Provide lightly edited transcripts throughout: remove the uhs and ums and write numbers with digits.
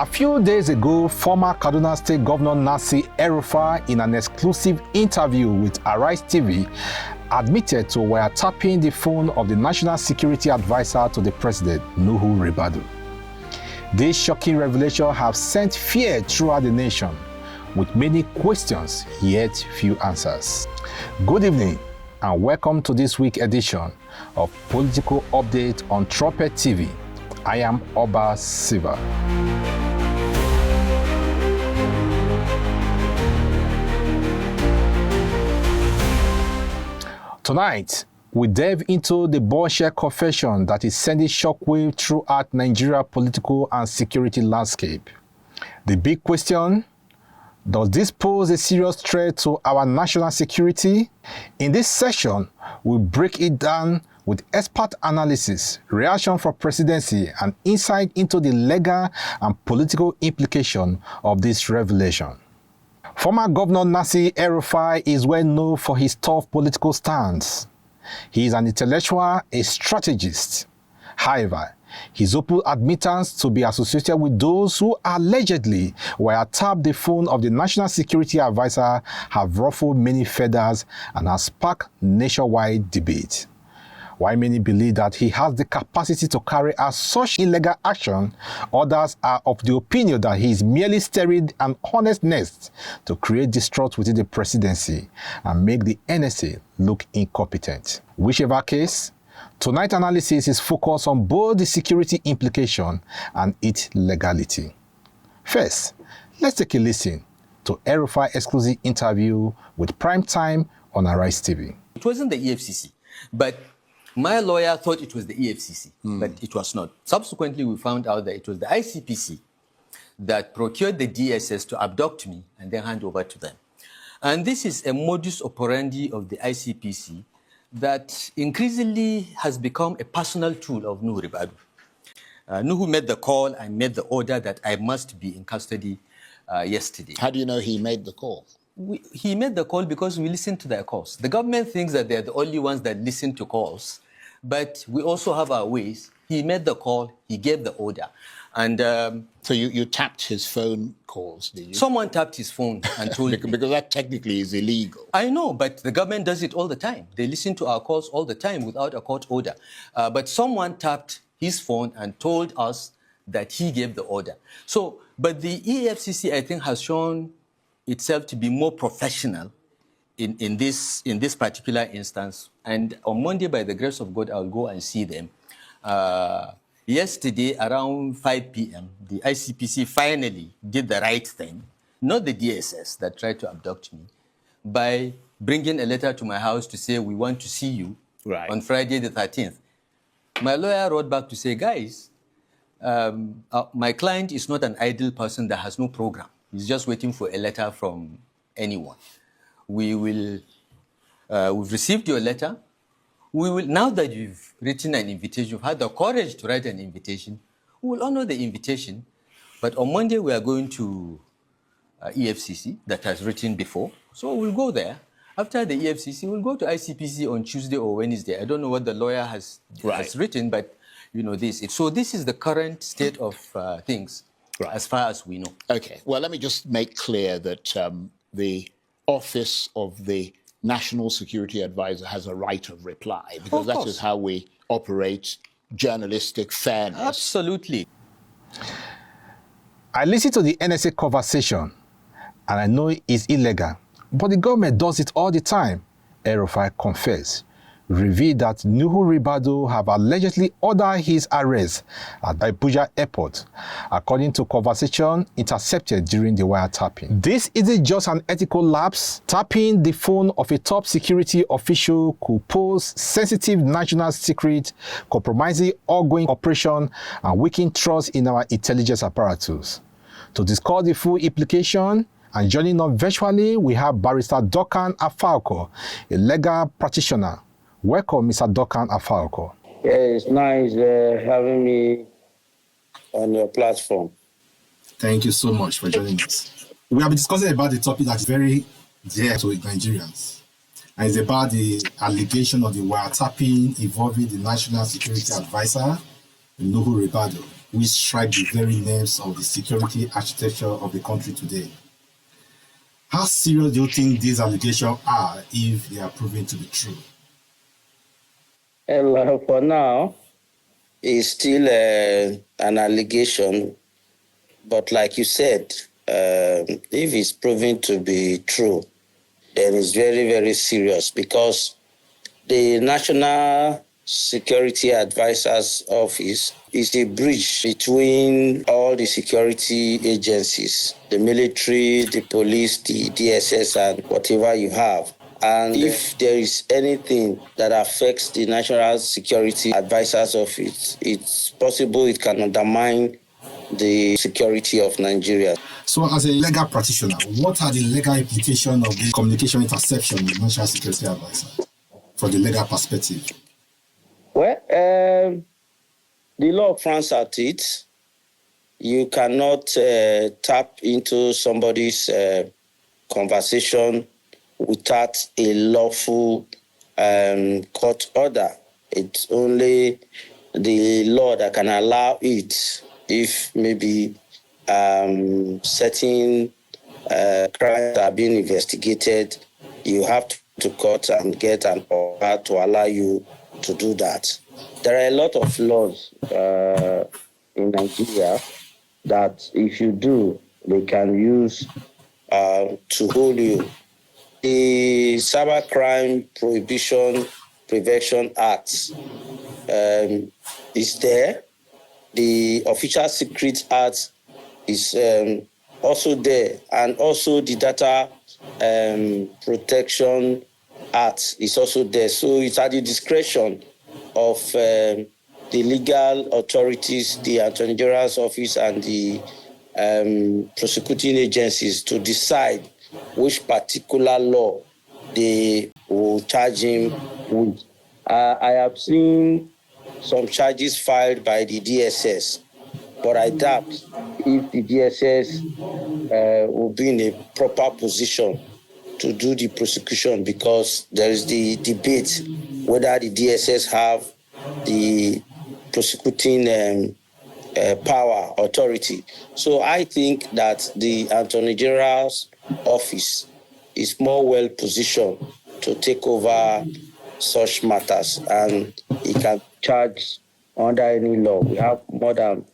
A few days ago, former Kaduna State Governor Nasir El-Rufai, in an exclusive interview with Arise TV, admitted to wiretapping the phone of the National Security Advisor to the President, Nuhu Ribadu. This shocking revelation has sent fear throughout the nation, with many questions yet few answers. Good evening and welcome to this week's edition of Political Update on Trumpet TV. I am Oba Siva. Tonight, we delve into the bullshit confession that is sending shockwave throughout Nigeria's political and security landscape. The big question: does this pose a serious threat to our national security? In this session, we'll break it down with expert analysis, reaction from presidency, and insight into the legal and political implication of this revelation. Former Governor Nasir El-Rufai is well known for his tough political stance. He is an intellectual, a strategist. However, his open admittance to be associated with those who allegedly wiretapped the phone of the National Security Advisor have ruffled many feathers and has sparked nationwide debate. While many believe that he has the capacity to carry out such illegal action, others are of the opinion that he is merely stirring an honest nest to create distrust within the presidency and make the NSA look incompetent. Whichever case, tonight's analysis is focused on both the security implication and its legality. First, let's take a listen to El-Rufai's exclusive interview with Prime Time on Arise TV. It wasn't the EFCC, but my lawyer thought it was the EFCC, but it was not. Subsequently, we found out that it was the ICPC that procured the DSS to abduct me and then hand over to them. And this is a modus operandi of the ICPC that increasingly has become a personal tool of Nuhu Ribadu. Nuhu made the call and made the order that I must be in custody yesterday. How do you know he made the call? He made the call because we listened to their calls. The government thinks that they're the only ones that listen to calls, but we also have our ways. He made the call, he gave the order. And so you tapped his phone calls, did you? Someone tapped his phone and told me. Because that technically is illegal. I know, but the government does it all the time. They listen to our calls all the time without a court order. But someone tapped his phone and told us that he gave the order. So, but the EFCC, I think, has shown itself to be more professional in this particular instance. And on Monday, by the grace of God, I'll go and see them. Yesterday, around 5 p.m., the ICPC finally did the right thing, not the DSS that tried to abduct me, by bringing a letter to my house to say, we want to see you on Friday the 13th. My lawyer wrote back to say, guys, my client is not an idle person that has no program. He's just waiting for a letter from anyone. We've received your letter. We will, now that you've written an invitation, you've had the courage to write an invitation, we will honor the invitation. But on Monday, we are going to EFCC that has written before. So we'll go there. After the EFCC, we'll go to ICPC on Tuesday or Wednesday. I don't know what the lawyer has written, but you know this. So this is the current state of things. As far as we know. Okay. Well, let me just make clear that the Office of the National Security Advisor has a right of reply, because that is how we operate journalistic fairness. Absolutely. I listened to the NSA conversation, and I know it's illegal, but the government does it all the time. El-Rufai confessed, revealed that Nuhu Ribadu have allegedly ordered his arrest at Abuja Airport, according to conversation intercepted during the wiretapping. This isn't just an ethical lapse. Tapping the phone of a top security official could pose sensitive national secret, compromising ongoing operation, and weaken trust in our intelligence apparatus. To discuss the full implication, and joining us virtually, we have Barrister Dokan Afalko, a legal practitioner. Welcome, Mr. Dokan Afalko. Yeah, it's nice having me on your platform. Thank you so much for joining us. We have been discussing about the topic that's very dear to Nigerians. And it's about the allegation of the wiretapping involving the National Security Advisor, Nuhu Ribadu. which strike the very nerves of the security architecture of the country today. How serious do you think these allegations are if they are proven to be true? Well, for now, it's still an allegation, but like you said, if it's proven to be true, then it's very, very serious because the National Security Advisor's Office is a bridge between all the security agencies, the military, the police, the DSS, and whatever you have. And if there is anything that affects the National Security Advisor's Office, it's possible it can undermine the security of Nigeria. So, as a legal practitioner, what are the legal implications of the communication interception with National Security Advisor from the legal perspective? Well, the law frowns at it. You cannot tap into somebody's conversation without a lawful court order. It's only the law that can allow it if maybe certain crimes are being investigated. You have to court and get an order to allow you to do that. There are a lot of laws in Nigeria that if you do, they can use to hold you. The Cybercrime Prohibition Prevention Act is there. The Official Secrets Act is also there, and also the Data Protection Act is also there. So it's at the discretion of the legal authorities, the Attorney General's office, and the prosecuting agencies to decide which particular law they will charge him with. I have seen some charges filed by the DSS, but I doubt if the DSS will be in a proper position to do the prosecution, because there is the debate whether the DSS have the prosecuting power, authority. So I think that the Attorney General's office is more well positioned to take over such matters, and he can charge under any law. We have more than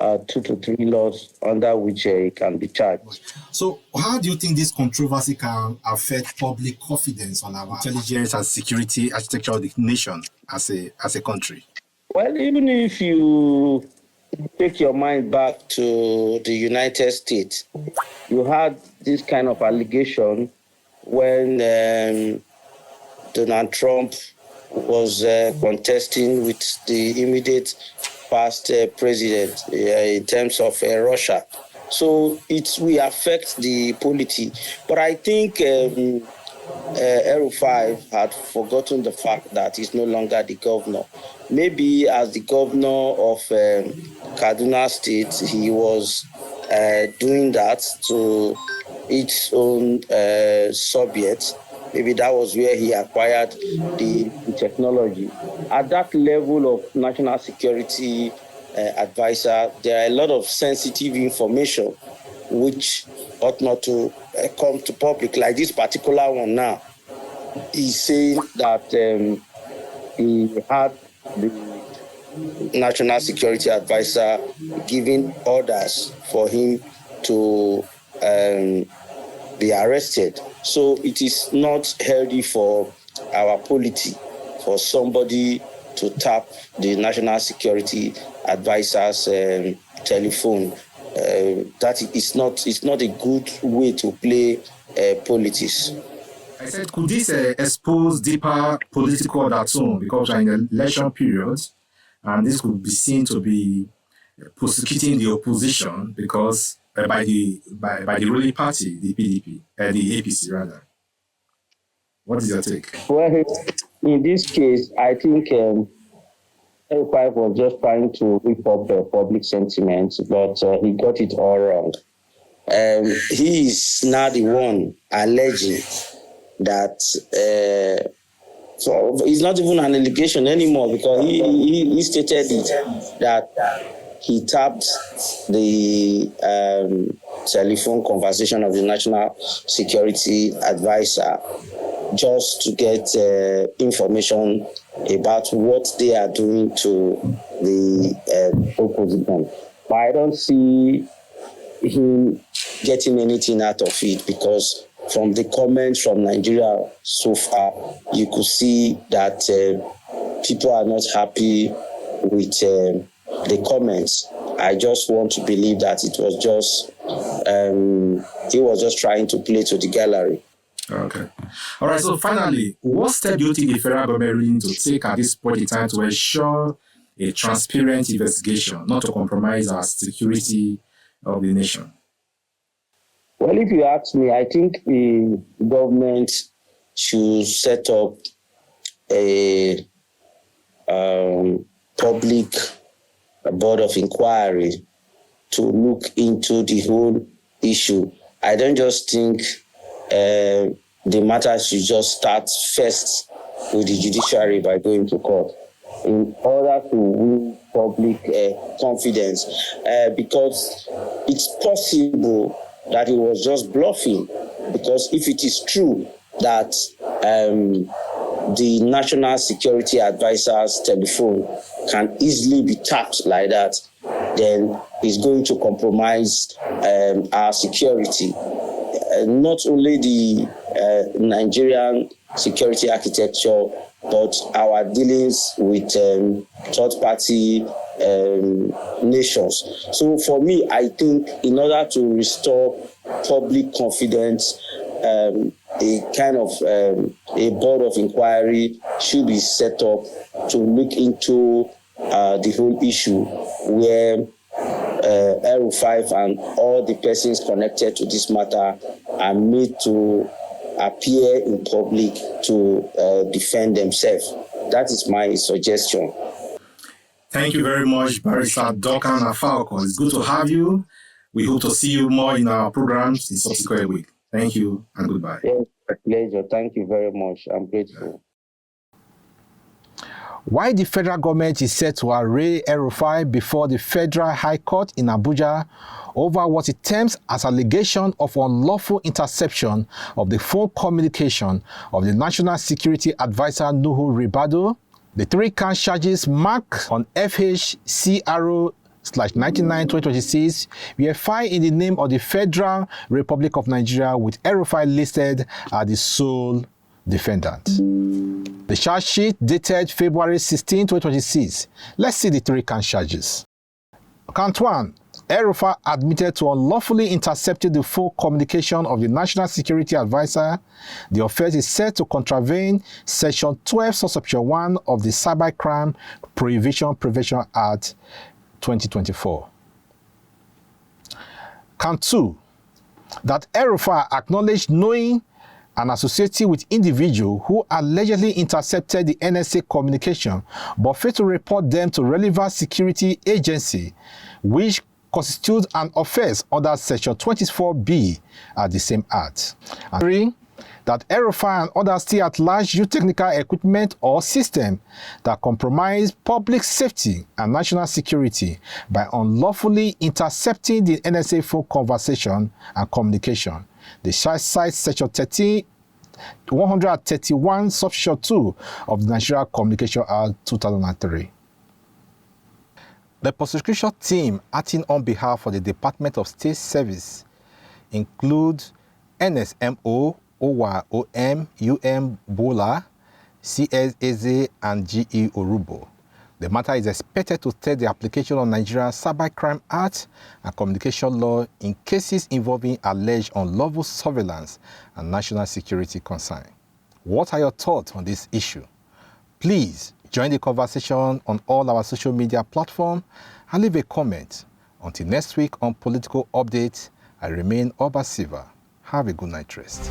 2 to 3 laws under which he can be charged. So how do you think this controversy can affect public confidence on our intelligence and security architecture of the nation as a country? Well, even if you take your mind back to the United States, you had this kind of allegation when Donald Trump was contesting with the immediate past president in terms of Russia. So it will affect the polity. But I think El-Rufai had forgotten the fact that he's no longer the governor. Maybe as the governor of Kaduna State, he was doing that to its own subjects. Maybe that was where he acquired the technology. At that level of national security advisor, there are a lot of sensitive information which ought not to come to public, like this particular one now. He's saying that he had the national security advisor giving orders for him to be arrested. So it is not healthy for our polity for somebody to tap the national security advisor's telephone. That is not a good way to play politics. I said, could this expose deeper political undertone because we're in the election period, and this could be seen to be persecuting the opposition because by the ruling party, the PDP, the APC rather. What is your take? Well, in this case, I think El-Rufai was just trying to whip up the public sentiment, but he got it all wrong. He is now the one alleging that so it's not even an allegation anymore, because he stated it that he tapped the telephone conversation of the National Security Advisor just to get information about what they are doing to the opposition. But I don't see him getting anything out of it, because from the comments from Nigeria so far, you could see that people are not happy with the comments. I just want to believe that it was just, he was just trying to play to the gallery. Okay. All right. So finally, what step do you think the federal government really need to take at this point in time to ensure a transparent investigation, not to compromise our security of the nation? Well, if you ask me, I think the government should set up a public board of inquiry to look into the whole issue. I don't just think the matter should just start first with the judiciary by going to court in order to win public confidence, because it's possible that he was just bluffing. Because if it is true that the National Security Advisor's telephone can easily be tapped like that, then it's going to compromise our security. Not only the Nigerian security architecture, but our dealings with third-party nations. So for me, I think in order to restore public confidence, a kind of a board of inquiry should be set up to look into the whole issue, where El-Rufai and all the persons connected to this matter are made to appear in public to defend themselves. That is my suggestion. Thank you very much, Barrister Duncan Afauko. It's good to have you. We hope to see you more in our programs in subsequent weeks. Thank you and goodbye. Yes, a pleasure. Thank you very much. I'm grateful. While the federal government is set to array El-Rufai before the Federal High Court in Abuja over what it terms as allegation of unlawful interception of the phone communication of the National Security Advisor Nuhu Ribadu, the three count charges marked on FHCRO/99/2026 were filed in the name of the Federal Republic of Nigeria, with El-Rufai listed as the sole defendant. The charge sheet dated February 16, 2026. Let's see the three count charges. Count 1. El-Rufai admitted to unlawfully intercepting the phone communication of the National Security Advisor. The offense is said to contravene Section 12, subsection 1 of the Cybercrime Prohibition Prevention Act 2024. Count 2. That El-Rufai acknowledged knowing and associating with individuals who allegedly intercepted the NSA communication but failed to report them to relevant security agency, which constitutes an offense under Section 24B at the same Act. And 3. That El-Rufai and others still at large use technical equipment or system that compromise public safety and national security by unlawfully intercepting the NSA phone conversation and communication. The charge cites Section 131, subsection 2 of the Nigeria Communication Act 2003. The prosecution team acting on behalf of the Department of State Service include NSMO, OYOM, UM Bola, CS Eze, and GE Orubo. The matter is expected to test the application of Nigeria's Cybercrime Act and communication law in cases involving alleged unlawful surveillance and national security concern. What are your thoughts on this issue? Please join the conversation on all our social media platforms and leave a comment. Until next week on Political Update, I remain Oba Silva. Have a good night rest.